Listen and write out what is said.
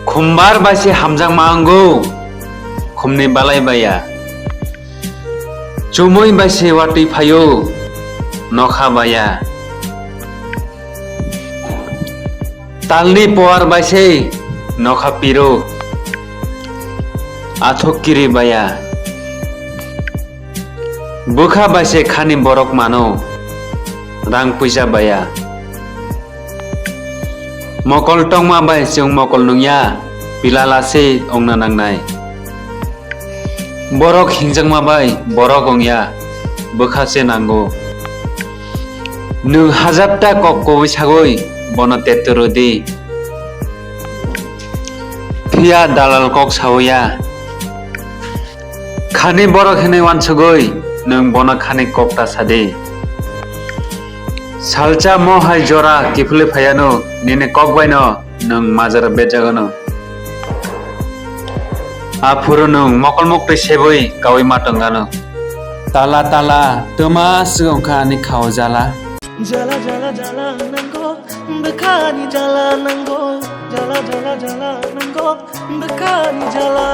Khumbar basi hamjang mango khumni balai baya Chumui basi wati phayo nokha baya Talni poar basi nokha piro Athok kiri baya Bukha basi khani borok mano Rang puisa baya Mokol tongma bai jong mokol nungya pilalase ongna nangnai Borok hingjangma bai borok ongya bukhase nango Nung hajarta kok koi sagoi bono teturodi Pia dalal kok saoya Khani borok hene wansugoi nung bono khani kok ta sade Salcha mo hai jora kifule phayano nene kok baino nung mazara bejagano Apuro nung mokol mokte seboi kawai matangano Tala tala tuma sugongka ni khao jala Jala jala jala nango bekani jala nango Jala jala jala nango bekani jala